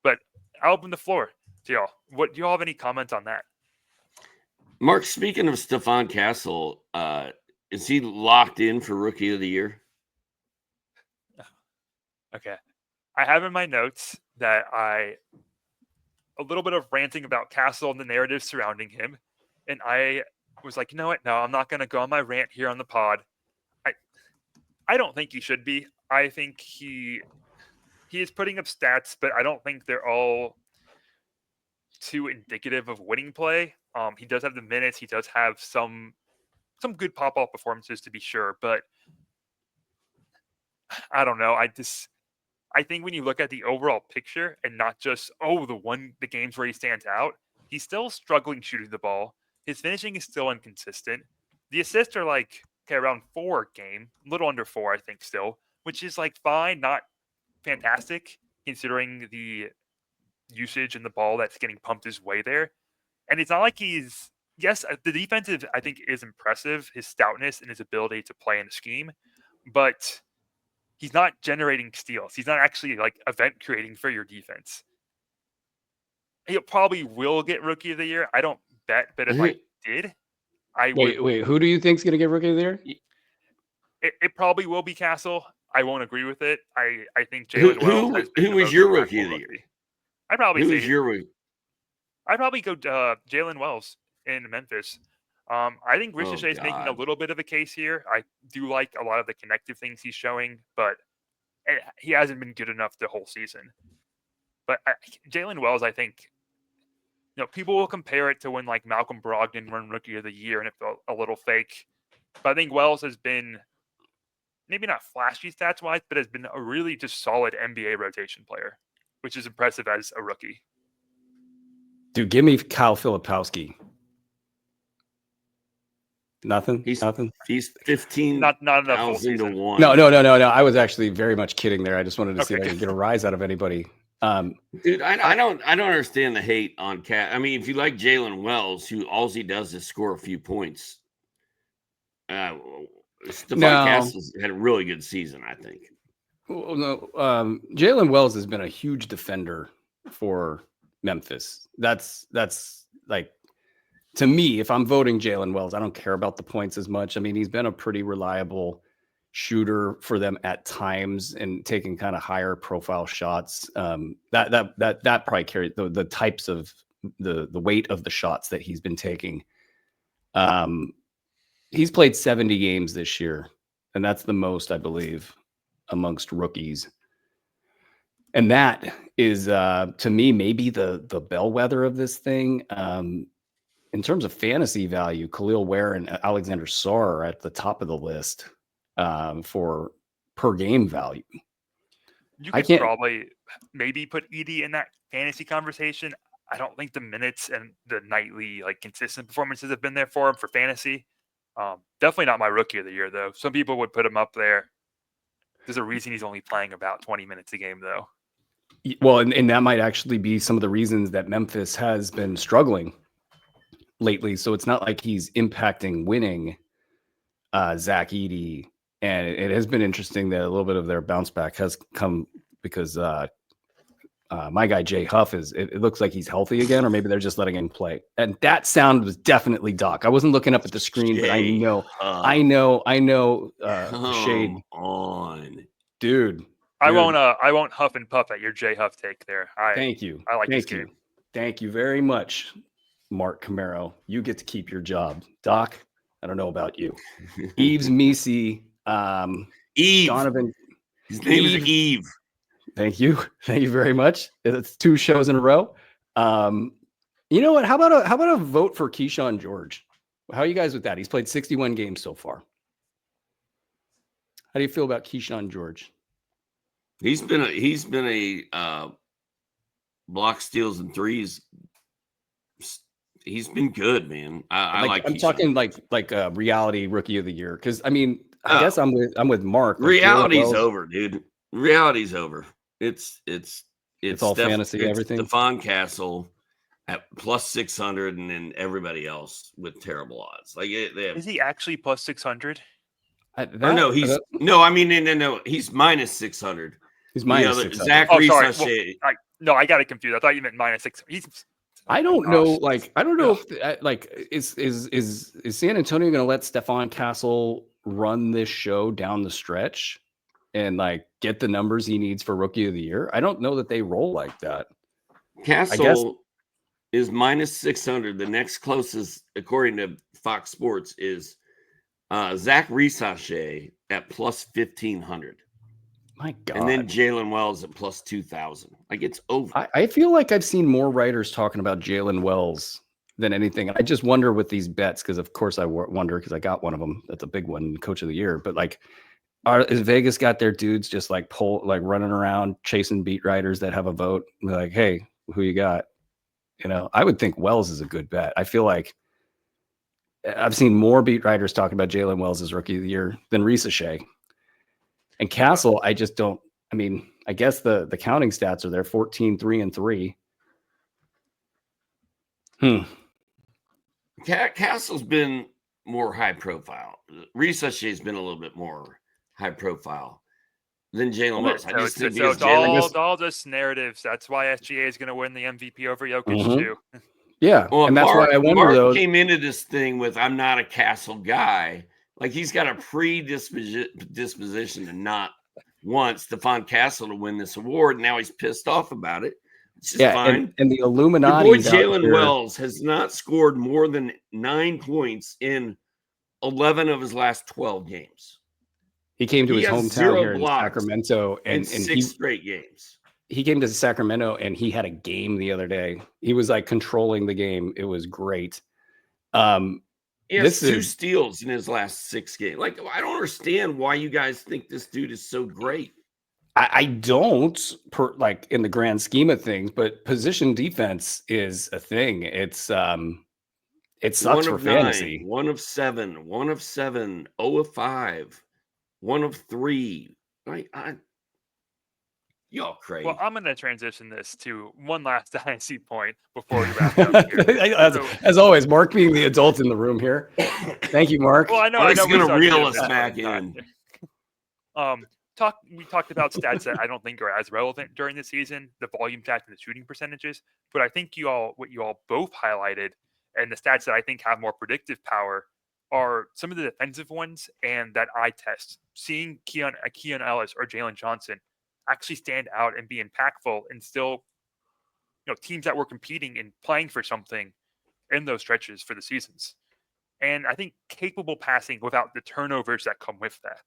But I'll open the floor to y'all. Do y'all have any comments on that? Mark, speaking of Stephon Castle, is he locked in for Rookie of the Year? Okay. I have in my notes that a little bit of ranting about Castle and the narrative surrounding him. And I was like, you know what? No, I'm not going to go on my rant here on the pod. I don't think he should be. I think he is putting up stats, but I don't think they're all too indicative of winning play. He does have the minutes. He does have some good pop-off performances to be sure, but I don't know. I think when you look at the overall picture and not just the games where he stands out, he's still struggling shooting the ball. His finishing is still inconsistent. The assists are like around 4 a game, a little under 4, I think still, which is like fine, not fantastic considering the usage and the ball that's getting pumped his way there. And it's not like the defensive I think is impressive, his stoutness and his ability to play in the scheme, but he's not generating steals. He's not actually like event creating for your defense. He probably will get Rookie of the Year. I don't bet, but if I did, I would. Wait, who do you think's going to get Rookie of the Year? It probably will be Castle. I won't agree with it. I think Jalen Wells. Who was your Rookie of the Year? I'd probably Who was your rookie? I'd probably go Jalen Wells in Memphis. I think Ricochet is making a little bit of a case here. I do like a lot of the connective things he's showing, but he hasn't been good enough the whole season. But Jalen Wells, I think, people will compare it to when like Malcolm Brogdon won Rookie of the Year and it felt a little fake. But I think Wells has been maybe not flashy stats wise, but has been a really just solid NBA rotation player, which is impressive as a rookie. Dude, give me Kyle Filipowski. Nothing. Nothing. He's 15. Not enough. To 1. No. I was actually very much kidding there. I just wanted to see if I could get a rise out of anybody. Dude, I don't understand the hate on Cat. I mean, if you like Jalen Wells, who all he does is score a few points, Stephon Castle's had a really good season, I think. Well, no, Jalen Wells has been a huge defender for Memphis. That's like, to me, if I'm voting Jalen Wells, I don't care about the points as much. I mean, he's been a pretty reliable shooter for them at times and taking kind of higher profile shots. That probably carried the types of the weight of the shots that he's been taking. He's played 70 games this year, and that's the most, I believe, amongst rookies. And that is, to me, maybe the bellwether of this thing. In terms of fantasy value, Khalil Ware and Alexander Sarr are at the top of the list for per game value. You could probably maybe put Edie in that fantasy conversation. I don't think the minutes and the nightly consistent performances have been there for him for fantasy. Definitely not my rookie of the year, though. Some people would put him up there. There's a reason he's only playing about 20 minutes a game, though. Well, and that might actually be some of the reasons that Memphis has been struggling lately. So it's not like he's impacting winning Zach Edey. And it has been interesting that a little bit of their bounce back has come because my guy Jay Huff it looks like he's healthy again, or maybe they're just letting him play. And that sound was definitely Doc. I wasn't looking up at the screen, Jay, but I know shade on, dude. I won't huff and puff at your Jay Huff take there. Thank you. I like this game. Thank you very much, Mark Camaro. You get to keep your job. Doc, I don't know about you. Eves Misi, Eve. Donovan. His name is Eve. Thank you. Thank you very much. It's 2 shows in a row. You know what? How about a vote for Keyshawn George? How are you guys with that? He's played 61 games so far. How do you feel about Keyshawn George? He's been a block, steals, and threes. He's been good, man. I'm talking like a reality rookie of the year, because I mean, I guess I'm with Mark. Reality's over, dude. Reality's over. It's all fantasy. Everything. Stephon Castle at plus 600, and then everybody else with terrible odds. Is he actually plus 600? No. He's minus 600. He's minus 600. Zach Reese. No, I got it confused. I thought you meant minus 600. I don't know. I don't know if is San Antonio going to let Stephon Castle run this show down the stretch and get the numbers he needs for rookie of the year? I don't know that they roll like that. Castle is minus 600. The next closest, according to Fox Sports, is Zach Reese at plus 1,500. My God. And then Jalen Wells at plus 2,000. It's over. I feel like I've seen more writers talking about Jalen Wells than anything. I just wonder with these bets, because of course I wonder, because I got one of them. That's a big one, coach of the year. But is Vegas got their dudes just running around chasing beat writers that have a vote? And they're like, hey, who you got? I would think Wells is a good bet. I feel like I've seen more beat writers talking about Jalen Wells as rookie of the year than Reese. And Castle, I just don't. I mean, I guess the counting stats are there: 14, 3, and 3. Castle's been more high profile. Reese has been a little bit more high profile than Jalen Wells. I just think it's all just narratives. That's why SGA is going to win the MVP over Jokic too. Yeah, well, and that's why I wonder. Mark came into this thing with "I'm not a Castle guy." He's got a predisposition to not want Stephon Castle to win this award. Now he's pissed off about it. It's just fine. And the Illuminati. Your boy Jalen Wells has not scored more than 9 points in 11 of his last 12 games. He came to his hometown here in Sacramento and 6 straight games. He came to Sacramento and he had a game the other day. He was controlling the game. It was great. He has 2 steals in his last 6 games. I don't understand why you guys think this dude is so great. I don't, in the grand scheme of things, but position defense is a thing. It sucks for fantasy. 1 of 7, 1 of 7, 0 of 5, 1 of 3. Y'all crazy. Well, I'm going to transition this to one last Dynasty point before we wrap up here. As always, Mark being the adult in the room here. Thank you, Mark. Well, I know. Mark's going to reel us this back point in. We talked about stats that I don't think are as relevant during the season, the volume stats and the shooting percentages. But I think what you all both highlighted, and the stats that I think have more predictive power, are some of the defensive ones and that eye test. Seeing Keon Ellis or Jalen Johnson actually stand out and be impactful, and still, teams that were competing and playing for something in those stretches for the seasons. And I think capable passing without the turnovers that come with that.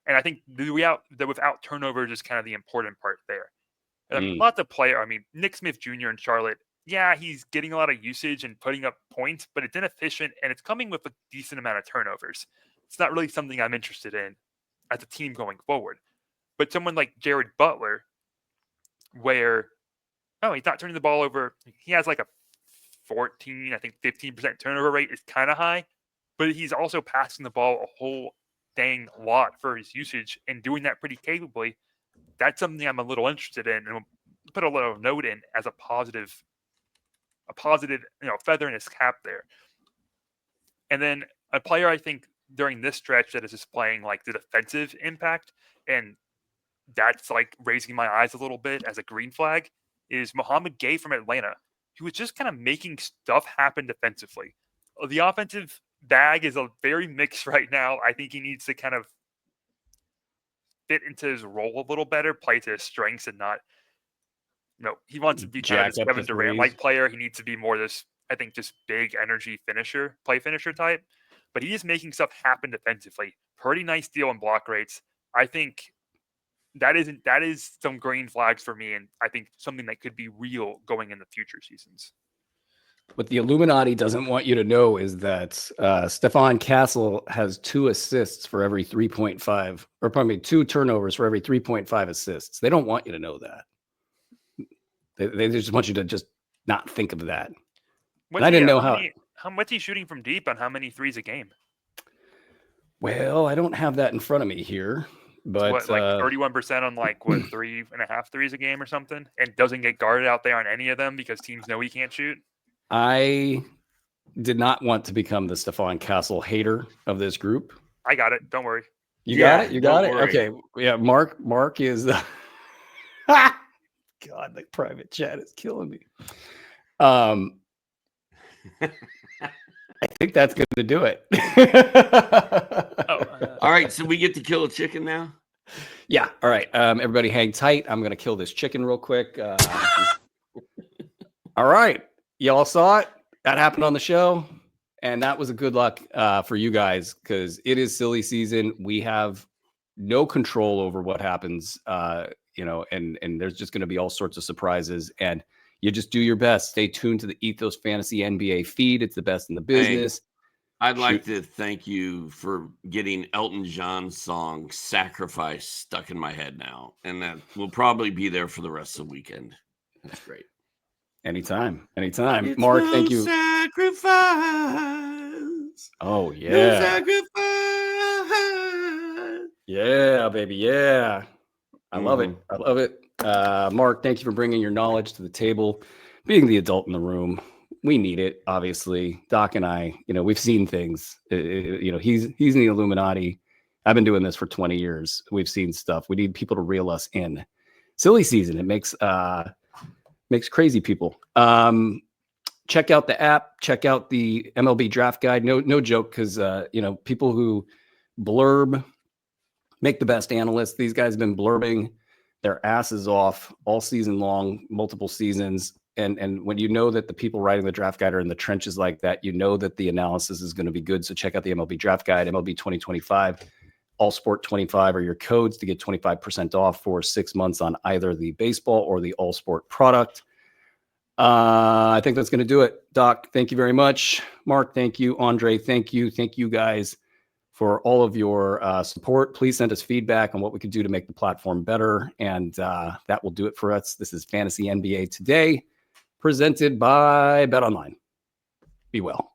And I think the without turnovers is kind of the important part there. Lots of Nick Smith Jr. in Charlotte, yeah, he's getting a lot of usage and putting up points, but it's inefficient and it's coming with a decent amount of turnovers. It's not really something I'm interested in as a team going forward. But someone like Jared Butler, where, he's not turning the ball over. He has like a 14, I think 15% turnover rate is kind of high, but he's also passing the ball a whole dang lot for his usage and doing that pretty capably. That's something I'm a little interested in, and we'll put a little note in as a positive, feather in his cap there. And then a player I think during this stretch that is displaying like the defensive impact, and that's like raising my eyes a little bit as a green flag, is Mohamed Gay from Atlanta, who was just kind of making stuff happen defensively. The offensive bag is a very mixed right now. I think he needs to kind of fit into his role a little better, play to his strengths, and not, he wants to be kind of this Kevin Durant-like player. He needs to be more this, I think, just big energy play finisher type. But he is making stuff happen defensively. Pretty nice deal in block rates. I think that is some green flags for me, and I think something that could be real going in the future seasons. What the Illuminati doesn't want you to know is that Stephon Castle has 2 assists for every 3.5, or probably 2 turnovers for every 3.5 assists. They don't want you to know that. They just want you to just not think of that. I didn't know what's he shooting from deep on how many threes a game? Well, I don't have that in front of me here, but like 31% on 3.5 threes a game or something, and doesn't get guarded out there on any of them because teams know he can't shoot. I did not want to become the Stephon Castle hater of this group. I got it. Don't worry. You got it? You got it? Worry. Okay. Yeah, Mark is the God, the private chat is killing me. I think that's going to do it. All right, so we get to kill a chicken now? Yeah. All right. Everybody hang tight. I'm going to kill this chicken real quick. All right. Y'all saw it. That happened on the show. And that was a good luck for you guys, because it is silly season. We have no control over what happens, and there's just going to be all sorts of surprises. And you just do your best. Stay tuned to the Ethos Fantasy NBA feed. It's the best in the business. Hey, I'd like to thank you for getting Elton John's song Sacrifice stuck in my head now. And that will probably be there for the rest of the weekend. That's great. Anytime. It's Mark, thank you. Sacrifice. Oh, yeah. No sacrifice. Yeah, baby. Yeah. I love it. Mark, thank you for bringing your knowledge to the table, being the adult in the room. We need it, obviously. Doc and I, we've seen things. He's in the Illuminati. I've been doing this for 20 years. We've seen stuff. We need people to reel us in. Silly season. It makes crazy people. Check out the app. Check out the MLB draft guide. No joke, because people who blurb make the best analysts. These guys have been blurbing their asses off all season long, multiple seasons. And when you know that the people writing the draft guide are in the trenches like that, you know that the analysis is going to be good. So check out the MLB draft guide, MLB 2025. All Sport 25 are your codes to get 25% off for 6 months on either the baseball or the All Sport product. I think that's going to do it. Doc, thank you very much. Mark, thank you. Andre, thank you. Thank you guys for all of your support. Please send us feedback on what we could do to make the platform better. And that will do it for us. This is Fantasy NBA Today, presented by BetOnline. Be well.